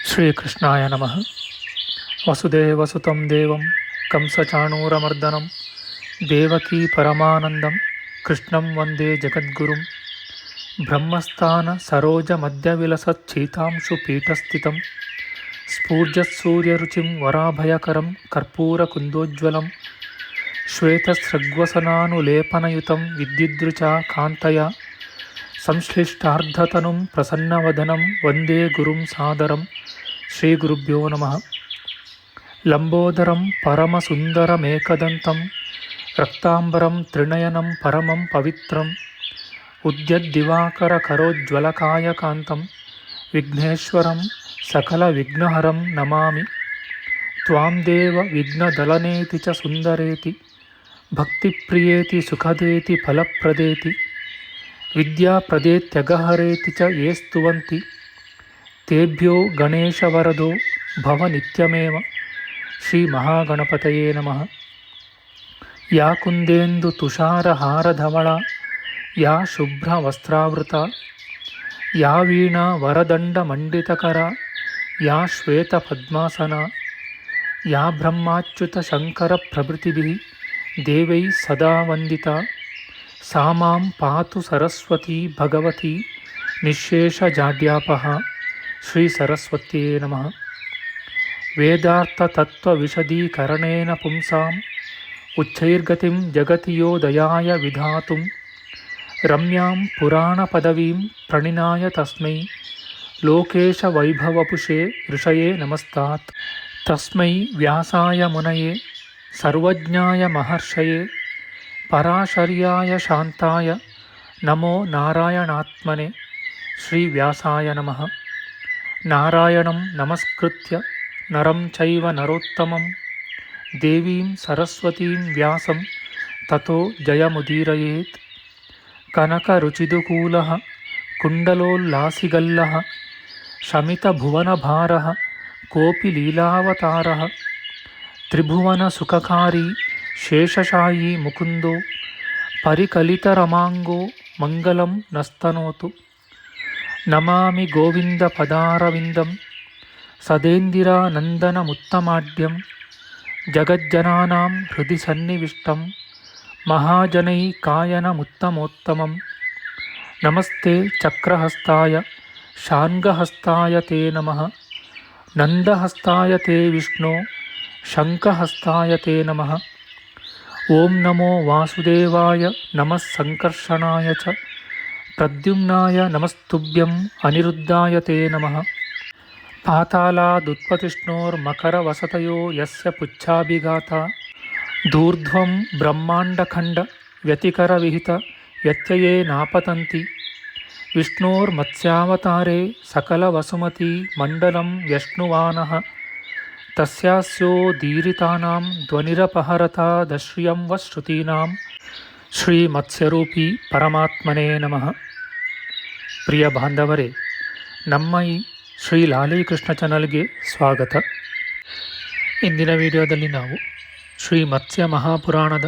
ಶ್ರೀಕೃಷ್ಣಾಯ ನಮಃ. ವಸುದೇವಸುತಂ ದೇವಂ ಕಂಸಚಾಣೂರಮರ್ದನಂ ದೇವಕೀ ಪರಮಾನಂದಂ ಕೃಷ್ಣಂ ವಂದೇ ಜಗದ್ಗುರುಂ. ಬ್ರಹ್ಮಸ್ಥಾನ ಸರೋಜ ಮಧ್ಯವಿಲಸಚ್ಛೀತಾಂಶು ಪೀಠಸ್ಥಿತಂ ಸ್ಫೂರ್ಜತ್ಸೂರ್ಯರುಚಿಂ ವರಾಭಯಕರಂ ಕರ್ಪೂರಕುಂದೋಜ್ವಲಂ ಶ್ವೇತಸ್ರಗ್ವಸನಾನುಲೇಪನಯುತಂ ವಿದ್ಯುದ್ರುಚಾ ಕಾಂತಯ ಸಂಶ್ಲಿಷ್ಟಾರ್ಧತನುಂ ಪ್ರಸನ್ನವದನಂ ವಂದೇ ಗುರುಂ ಸಾದರಂ. ಶ್ರೀ ಗುರುಭ್ಯೋ ನಮಃ. ಲಂಬೋದರಂ ಪರಮಸುಂದರಮೇಕದಂತಂ ರಕ್ತಾಂಬರಂ ತ್ರಿನಯನಂ ಪರಮಂ ಪವಿತ್ರಂ ಉದ್ಯದ್ದಿವಾಕರಕರೋಜ್ವಲಕಾಯಕಾಂತಂ ವಿಘ್ನೇಶ್ವರಂ ಸಕಲವಿಘ್ನಹರಂ ನಮಾಮಿ. ತ್ವಾಂ ದೇವ ವಿಘ್ನದಲನೇತಿ ಚ ಸುಂದರೇತಿ ಭಕ್ತಿಪ್ರಿಯೇತಿ ಸುಖದೇತಿ ಫಲಪ್ರದೇತಿ ವಿದ್ಯಾಪ್ರದೇತ್ಯಗಹರೇತಿ ಚ ಯೇ ಸ್ತುವಂತಿ ತೇಭ್ಯೋ ಗಣೇಶವರದೋ ಭವ ನಿತ್ಯಮೇವ. ಶ್ರೀ ಮಹಾಗಣಪತಯೇ ನಮಃ. ಯಾ ಕುಂದೇಂದು ತುಷಾರಹಾರಧವಳ ಯಾ ಶುಭ್ರವಸ್ತ್ರಾವೃತ ಯಾ ವೀಣಾ ವರದಂಡಮಂಡಿತಕರ ಯಾ ಶ್ವೇತಪದ್ಮಾಸನ ಯಾ ಬ್ರಹ್ಮಾಚ್ಯುತ ಶಂಕರ ಪ್ರಭೃತಿಭಿಃ ದೇವೈಃ ಸದಾ ವಂದಿತಾ ಸಾ ಮಾಂ ಪಾತು ಸರಸ್ವತೀ ಭಗವತಿ ನಿಶ್ಶೇಷಜಾಡ್ಯಾಪಃ. ಶ್ರೀ ಸರಸ್ವತ್ಯೇ ನಮಃ. ವೇದಾರ್ಥತತ್ವವಿಶದೀಕರಣೇನ ಪುಂಸಾಂ ಉಚ್ಚೈರ್ಗತಿಂ ಜಗತಿ ಯೋ ದಯಾಯ ವಿಧಾತುಂ ರಮ್ಯಾಂ ಪುರಾಣಪದವೀಂ ಪ್ರಣಿನಾಯ ತಸ್ಮೈ ಲೋಕೇಶವೈಭವಪುಷೇ ಋಷಯೇ ನಮಸ್ತಾತ್. ತಸ್ಮೈ ವ್ಯಾಸಾಯ ಮುನಯೇ ಸರ್ವಜ್ಞಾಯ ಮಹರ್ಷಯೇ ಪರಾಶರ್ಯಾಯ ಶಾಂತಾಯ ನಮೋ ನಾರಾಯಣಾತ್ಮನೆ. ಶ್ರೀ ವ್ಯಾಸಾಯ ನಮಃ. ನಾರಾಯಣಂ ನಮಸ್ಕೃತ್ಯ ನರಂ ಚೈವ ನರೋತ್ತಮಂ ದೇವೀಂ ಸರಸ್ವತೀಂ ವ್ಯಾಸಂ ತತೋ ಜಯಮುದೀರಯೇತ್. ಕನಕರುಚಿದುಕೂಲಃ ಕುಂಡಲೋಲ್ಲಾಸಿಗಲ್ಲಃ ಶಮಿತಭುವನಭಾರಃ ಕೋಪಿ ಲೀಲಾವತಾರಃ ತ್ರಿಭುವನಸುಖಕಾರಿ ಶೇಷಶಾಯೀ ಮುಕುಂದೋ ಪರಿಕಲಿತರಮಾಂಗೋ ಮಂಗಲಂ ನಸ್ತನೋತು. ನಮಾಮಿ ಗೋವಿಂದ ಪದಾರವಿಂದಂ ಸದೇಂದಿರಾನಂದನಮುತ್ತಮಾಡ್ಯಂ ಜಗಜ್ಜನಾನಾಂ ಹೃದಯ ಸನ್ನಿವಿಷ್ಟಂ ಮಹಾಜನೈಕಾಯನಮುತ್ತಮೋತ್ತಮಂ. ನಮಸ್ತೆ ಚಕ್ರಹಸ್ತಾಯ ಶಾರ್ङ्ಗಹಸ್ತಾಯ ತೇ ನಮಃ. ನಂದಹಸ್ತಾಯ ತೇ ವಿಷ್ಣೋ ಶಂಖಹಸ್ತಾಯ ತೇ ನಮಃ. ಓಂ ನಮೋ ವಾಸುದೇವಾಯ ನಮಃ ಸಂಕರ್ಷಣಾಯ ಚ ಪ್ರದ್ಯುಮ್ನಾಯ ನಮಸ್ತುಭ್ಯಂ ಅನಿರುದ್ಧಾಯ ತೇ ನಮಃ. ಪಾತಾಲಾದುತ್ಪತಿಷ್ಣೋರ್ಮಕರವಸತಯೋ ಯಸ್ಯ ಪುಚ್ಛಾಭಿಘಾತ ದೂರ್ಧ್ವಂ ಬ್ರಹ್ಮಾಂಡಖಂಡ ವ್ಯತಿಕರವಿಹಿತ ವ್ಯತ್ಯಯೇ ನಾಪತಂತಿ ವಿಷ್ಣೋರ್ಮತ್ಸ್ಯಾವತಾರೇ ಸಕಲವಸುಮತಿ ಮಂಡಲಂ ವ್ಯಶ್ನುವಾನಃ ತಸ್ಯಾಸ್ಯೋದೀರಿತಾನಾಂ ಧ್ವನಿರಪಹರತಾದಶ್ರಿಯಂ ವ ಶ್ರುತೀನಾಂ. ಶ್ರೀ ಮತ್ಸ್ಯರೂಪಿ ಪರಮಾತ್ಮನೇ ನಮಃ. ಪ್ರಿಯ ಬಾಂಧವರೇ, ನಮ್ಮ ಈ ಶ್ರೀ ಲಾಲೀಕೃಷ್ಣ ಚಾನಲ್ಗೆ ಸ್ವಾಗತ. ಇಂದಿನ ವಿಡಿಯೋದಲ್ಲಿ ನಾವು ಶ್ರೀ ಮತ್ಸ್ಯ ಮಹಾಪುರಾಣದ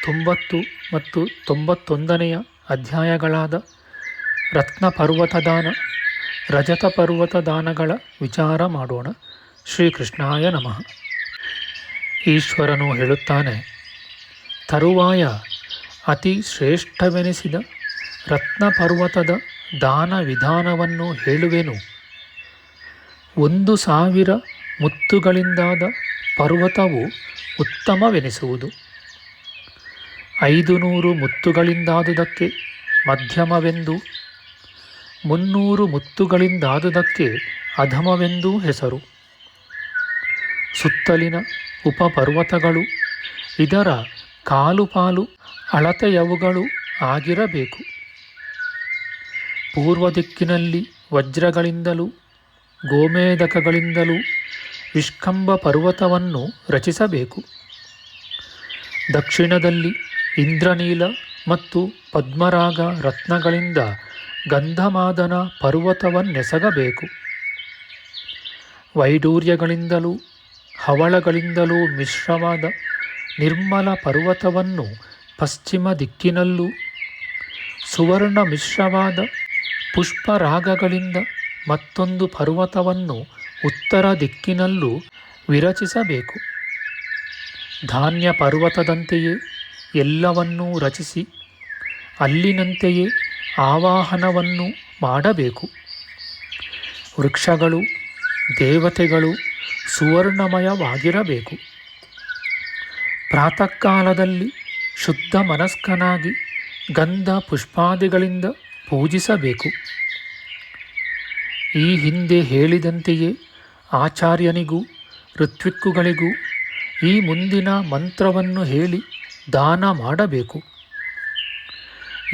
90 ಮತ್ತು 91ನೇ ಅಧ್ಯಾಯಗಳಾದ ರತ್ನ ಪರ್ವತದಾನ, ರಜತ ಪರ್ವತದಾನಗಳ ವಿಚಾರ ಮಾಡೋಣ. ಶ್ರೀಕೃಷ್ಣಾಯ ನಮಃ. ಈಶ್ವರನು ಹೇಳುತ್ತಾನೆ, ತರುವಾಯ ಅತಿ ಶ್ರೇಷ್ಠವೆನಿಸಿದ ರತ್ನ ಪರ್ವತದ ದಾನ ವಿಧಾನವನ್ನು ಹೇಳುವೆನು. 1,000 ಮುತ್ತುಗಳಿಂದಾದ ಪರ್ವತವು ಉತ್ತಮವೆನಿಸುವುದು. 500 ಮುತ್ತುಗಳಿಂದಾದುದಕ್ಕೆ ಮಧ್ಯಮವೆಂದು, 300 ಮುತ್ತುಗಳಿಂದಾದುದಕ್ಕೆ ಅಧಮವೆಂದೂ ಹೆಸರು. ಸುತ್ತಲಿನ ಉಪಪರ್ವತಗಳು ಇದರ ಕಾಲುಪಾಲು ಅಳತೆಯವುಗಳು ಆಗಿರಬೇಕು. ಪೂರ್ವ ದಿಕ್ಕಿನಲ್ಲಿ ವಜ್ರಗಳಿಂದಲೂ ಗೋಮೇಧಕಗಳಿಂದಲೂ ವಿಷ್ಕಂಭ ಪರ್ವತವನ್ನು ರಚಿಸಬೇಕು. ದಕ್ಷಿಣದಲ್ಲಿ ಇಂದ್ರನೀಲ ಮತ್ತು ಪದ್ಮರಾಗ ರತ್ನಗಳಿಂದ ಗಂಧಮಾದನ ಪರ್ವತವನ್ನೆಸಗಬೇಕು. ವೈಡೂರ್ಯಗಳಿಂದಲೂ ಹವಳಗಳಿಂದಲೂ ಮಿಶ್ರವಾದ ನಿರ್ಮಲ ಪರ್ವತವನ್ನು ಪಶ್ಚಿಮ ದಿಕ್ಕಿನಲ್ಲೂ, ಸುವರ್ಣ ಮಿಶ್ರವಾದ ಪುಷ್ಪರಾಗಗಳಿಂದ ಮತ್ತೊಂದು ಪರ್ವತವನ್ನು ಉತ್ತರ ದಿಕ್ಕಿನಲ್ಲೂ ವಿರಚಿಸಬೇಕು. ಧಾನ್ಯ ಪರ್ವತದಂತೆಯೇ ಎಲ್ಲವನ್ನೂ ರಚಿಸಿ ಅಲ್ಲಿನಂತೆಯೇ ಆವಾಹನವನ್ನು ಮಾಡಬೇಕು. ವೃಕ್ಷಗಳು, ದೇವತೆಗಳು ಸುವರ್ಣಮಯವಾಗಿರಬೇಕು. ಪ್ರಾತಃ ಕಾಲದಲ್ಲಿ ಶುದ್ಧ ಮನಸ್ಕನಾಗಿ ಗಂಧ ಪುಷ್ಪಾದಿಗಳಿಂದ ಪೂಜಿಸಬೇಕು. ಈ ಹಿಂದೆ ಹೇಳಿದಂತೆಯೇ ಆಚಾರ್ಯನಿಗೂ ಋತ್ವಿಕ್ಕುಗಳಿಗೂ ಈ ಮುಂದಿನ ಮಂತ್ರವನ್ನು ಹೇಳಿ ದಾನ ಮಾಡಬೇಕು.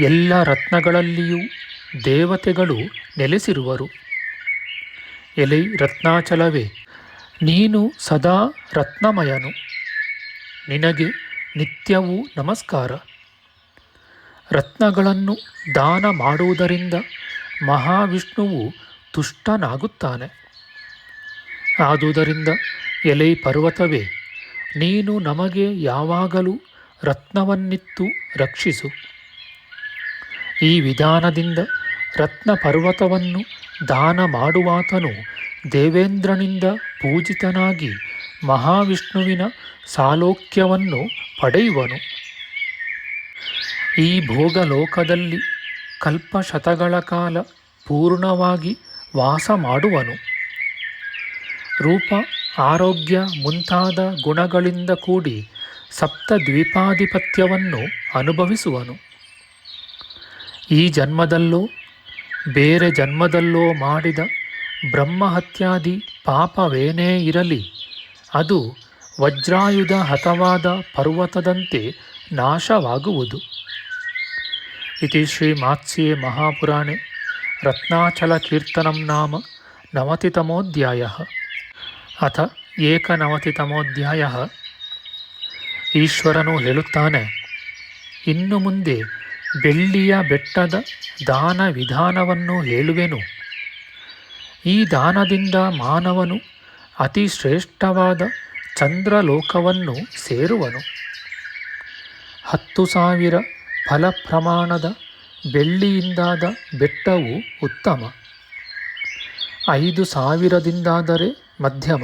ಎಲ್ಲ ರತ್ನಗಳಲ್ಲಿಯೂ ದೇವತೆಗಳು ನೆಲೆಸಿರುವರು. ಎಲೈ ರತ್ನಾಚಲವೇ, ನೀನು ಸದಾ ರತ್ನಮಯನು. ನಿನಗೆ ನಿತ್ಯವೂ ನಮಸ್ಕಾರ. ರತ್ನಗಳನ್ನು ದಾನ ಮಾಡುವುದರಿಂದ ಮಹಾವಿಷ್ಣುವು ತುಷ್ಟನಾಗುತ್ತಾನೆ. ಆದುದರಿಂದ ಎಲೈ ಪರ್ವತವೇ, ನೀನು ನಮಗೆ ಯಾವಾಗಲೂ ರತ್ನವನ್ನಿತ್ತು ರಕ್ಷಿಸು. ಈ ವಿಧಾನದಿಂದ ರತ್ನ ಪರ್ವತವನ್ನು ದಾನ ಮಾಡುವಾತನು ದೇವೇಂದ್ರನಿಂದ ಪೂಜಿತನಾಗಿ ಮಹಾವಿಷ್ಣುವಿನ ಸಾಲೋಕ್ಯವನ್ನು ಪಡೆಯುವನು. ಈ ಭೋಗಲೋಕದಲ್ಲಿ ಕಲ್ಪಶತಗಳ ಕಾಲ ಪೂರ್ಣವಾಗಿ ವಾಸ ಮಾಡುವನು. ರೂಪ, ಆರೋಗ್ಯ ಮುಂತಾದ ಗುಣಗಳಿಂದ ಕೂಡಿ ಸಪ್ತದ್ವೀಪಾಧಿಪತ್ಯವನ್ನು ಅನುಭವಿಸುವನು. ಈ ಜನ್ಮದಲ್ಲೋ ಬೇರೆ ಜನ್ಮದಲ್ಲೋ ಮಾಡಿದ ಬ್ರಹ್ಮಹತ್ಯಾದಿ ಪಾಪವೇನೇ ಇರಲಿ, ಅದು ವಜ್ರಾಯುಧ ಹತವಾದ ಪರ್ವತದಂತೆ ನಾಶವಾಗುವುದು. ಇತಿ ಶ್ರೀ ಮಾತ್ಸ್ಯೆ ಮಹಾಪುರಾಣೆ ರತ್ನಾಚಲಕೀರ್ತನಂ ನಾಮ 90ತಮೋಧ್ಯಾಯಃ. ಅಥ 91ತಮೋಧ್ಯಾಯಃ. ಈಶ್ವರನು ಹೇಳುತ್ತಾನೆ, ಇನ್ನು ಮುಂದೆ ಬೆಳ್ಳಿಯ ಬೆಟ್ಟದ ದಾನ ವಿಧಾನವನ್ನು ಹೇಳುವೆನು. ಈ ದಾನದಿಂದ ಮಾನವನು ಅತಿ ಶ್ರೇಷ್ಠವಾದ ಚಂದ್ರಲೋಕವನ್ನು ಸೇರುವನು. 10,000 ಫಲ ಪ್ರಮಾಣದ ಬೆಳ್ಳಿಯಿಂದಾದ ಬೆಟ್ಟವು ಉತ್ತಮ, 5,000ದಿಂದಾದರೆ ಮಧ್ಯಮ,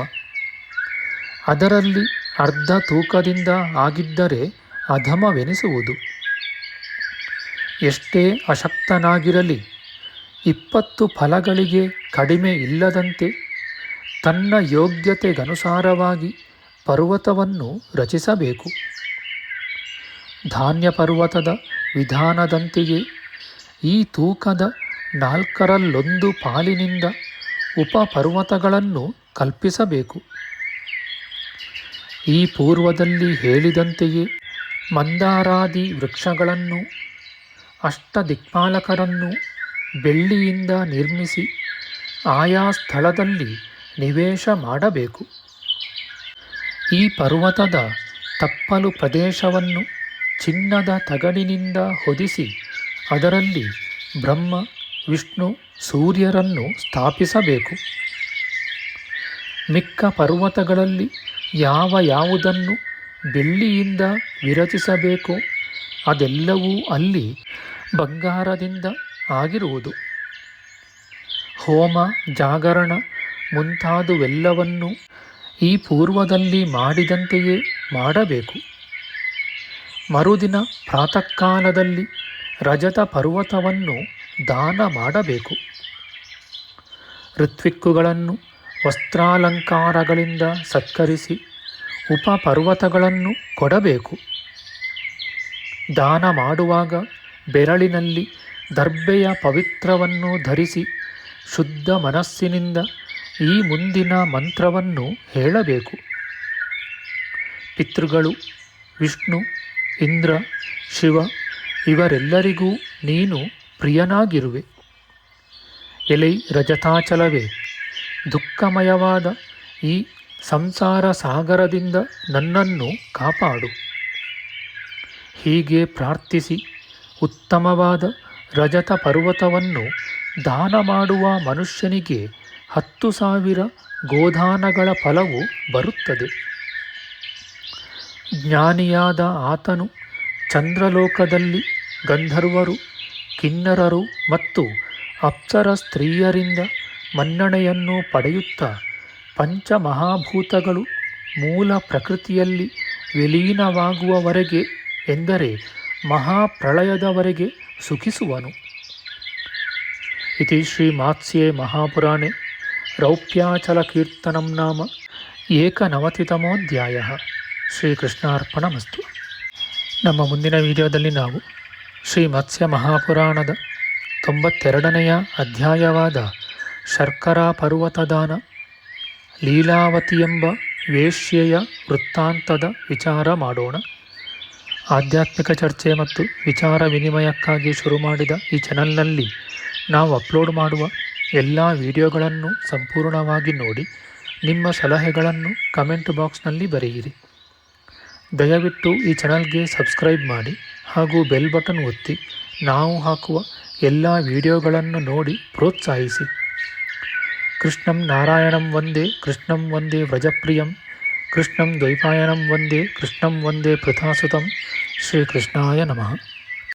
ಅದರಲ್ಲಿ ಅರ್ಧ ತೂಕದಿಂದ ಆಗಿದ್ದರೆ ಅಧಮವೆನಿಸುವುದು. ಎಷ್ಟೇ ಅಶಕ್ತನಾಗಿರಲಿ 20 ಫಲಗಳಿಗೆ ಕಡಿಮೆ ಇಲ್ಲದಂತೆ ತನ್ನ ಯೋಗ್ಯತೆಗನುಸಾರವಾಗಿ ಪರ್ವತವನ್ನು ರಚಿಸಬೇಕು. ಧಾನ್ಯ ಪರ್ವತದ ವಿಧಾನದಂತೆಯೇ ಈ ತೂಕದ 4/1 ಪಾಲಿನಿಂದ ಉಪಪರ್ವತಗಳನ್ನು ಕಲ್ಪಿಸಬೇಕು. ಈ ಪೂರ್ವದಲ್ಲಿ ಹೇಳಿದಂತೆಯೇ ಮಂದಾರಾದಿ ವೃಕ್ಷಗಳನ್ನು, ಅಷ್ಟದಿಕ್ಪಾಲಕರನ್ನು ಬೆಳ್ಳಿಯಿಂದ ನಿರ್ಮಿಸಿ ಆಯಾ ಸ್ಥಳದಲ್ಲಿ ನಿವೇಶ ಮಾಡಬೇಕು. ಈ ಪರ್ವತದ ತಪ್ಪಲು ಪ್ರದೇಶವನ್ನು ಚಿನ್ನದ ತಗಡಿನಿಂದ ಹೊದಿಸಿ ಅದರಲ್ಲಿ ಬ್ರಹ್ಮ, ವಿಷ್ಣು, ಸೂರ್ಯರನ್ನು ಸ್ಥಾಪಿಸಬೇಕು. ಮಿಕ್ಕ ಪರ್ವತಗಳಲ್ಲಿ ಯಾವುದನ್ನು ಬೆಳ್ಳಿಯಿಂದ ವಿರಚಿಸಬೇಕೋ ಅದೆಲ್ಲವೂ ಅಲ್ಲಿ ಬಂಗಾರದಿಂದ ಆಗಿರುವುದು. ಹೋಮ, ಜಾಗರಣ ಮುಂತಾದುವೆಲ್ಲವನ್ನು ಈ ಪೂರ್ವದಲ್ಲಿ ಮಾಡಿದಂತೆಯೇ ಮಾಡಬೇಕು. ಮರುದಿನ ಪ್ರಾತಃಕಾಲದಲ್ಲಿ ರಜತ ಪರ್ವತವನ್ನು ದಾನ ಮಾಡಬೇಕು. ಋತ್ವಿಕ್ಕುಗಳನ್ನು ವಸ್ತ್ರಾಲಂಕಾರಗಳಿಂದ ಸತ್ಕರಿಸಿ ಉಪಪರ್ವತಗಳನ್ನು ಕೊಡಬೇಕು. ದಾನ ಮಾಡುವಾಗ ಬೆರಳಿನಲ್ಲಿ ದರ್ಬೆಯ ಪವಿತ್ರವನ್ನು ಧರಿಸಿ ಶುದ್ಧ ಮನಸ್ಸಿನಿಂದ ಈ ಮುಂದಿನ ಮಂತ್ರವನ್ನು ಹೇಳಬೇಕು. ಪಿತೃಗಳು, ವಿಷ್ಣು, ಇಂದ್ರ, ಶಿವ ಇವರೆಲ್ಲರಿಗೂ ನೀನು ಪ್ರಿಯನಾಗಿರುವೆ. ಎಲೈ ರಜತಾಚಲವೇ, ದುಃಖಮಯವಾದ ಈ ಸಂಸಾರ ಸಾಗರದಿಂದ ನನ್ನನ್ನು ಕಾಪಾಡು. ಹೀಗೆ ಪ್ರಾರ್ಥಿಸಿ ಉತ್ತಮವಾದ ರಜತ ಪರ್ವತವನ್ನು ದಾನ ಮಾಡುವ ಮನುಷ್ಯನಿಗೆ 10,000 ಗೋದಾನಗಳ ಫಲವು ಬರುತ್ತದೆ. ಜ್ಞಾನಿಯಾದ ಆತನು ಚಂದ್ರಲೋಕದಲ್ಲಿ ಗಂಧರ್ವರು, ಕಿನ್ನರರು ಮತ್ತು ಅಪ್ಸರ ಸ್ತ್ರೀಯರಿಂದ ಮನ್ನಣೆಯನ್ನು ಪಡೆಯುತ್ತಾ ಪಂಚಮಹಾಭೂತಗಳು ಮೂಲ ಪ್ರಕೃತಿಯಲ್ಲಿ ವಿಲೀನವಾಗುವವರೆಗೆ ಎಂದರೆ ಮಹಾಪ್ರಳಯದವರೆಗೆ ಸುಖಿಸುವನು. ಇತಿ ಶ್ರೀಮಾತ್ಸ್ಯೆ ಮಹಾಪುರಾಣೆ ರೌಪ್ಯಾಚಲಕೀರ್ತನಂ ನಾಮ ಏಕನವತಿತಮೋಧ್ಯಾಯ. ಶ್ರೀಕೃಷ್ಣಾರ್ಪಣಮಸ್ತು. ನಮ್ಮ ಮುಂದಿನ ವಿಡಿಯೋದಲ್ಲಿ ನಾವು ಶ್ರೀ ಮತ್ಸ್ಯ ಮಹಾಪುರಾಣದ 92ನೆಯ ಅಧ್ಯಾಯವಾದ ಶರ್ಕರಾ ಪರ್ವತದಾನ ಲೀಲಾವತಿ ಎಂಬ ವೇಶ್ಯೆಯ ವೃತ್ತಾಂತದ ವಿಚಾರ ಮಾಡೋಣ. ಆಧ್ಯಾತ್ಮಿಕ ಚರ್ಚೆ ಮತ್ತು ವಿಚಾರ ವಿನಿಮಯಕ್ಕಾಗಿ ಶುರು ಮಾಡಿದ ಈ ಚಾನಲ್ನಲ್ಲಿ ನಾವು ಅಪ್ಲೋಡ್ ಮಾಡುವ ಎಲ್ಲ ವಿಡಿಯೋಗಳನ್ನು ಸಂಪೂರ್ಣವಾಗಿ ನೋಡಿ ನಿಮ್ಮ ಸಲಹೆಗಳನ್ನು ಕಮೆಂಟ್ ಬಾಕ್ಸ್ನಲ್ಲಿ ಬರೆಯಿರಿ. ದಯವಿಟ್ಟು ಈ ಚಾನಲ್ಗೆ ಸಬ್ಸ್ಕ್ರೈಬ್ ಮಾಡಿ ಹಾಗೂ ಬೆಲ್ ಬಟನ್ ಒತ್ತಿ ನಾವು ಹಾಕುವ ಎಲ್ಲ ವಿಡಿಯೋಗಳನ್ನು ನೋಡಿ ಪ್ರೋತ್ಸಾಹಿಸಿ. ಕೃಷ್ಣಂ ನಾರಾಯಣಂ ವಂದೇ ಕೃಷ್ಣಂ ವಂದೇ ವ್ರಜಪ್ರಿಯಂ ಕೃಷ್ಣಂ ದ್ವೈಪಾಯನಂ ವಂದೇ ಕೃಷ್ಣಂ ವಂದೇ ಪೃಥಾಸುತಂ. ಶ್ರೀಕೃಷ್ಣಾಯ ನಮಃ.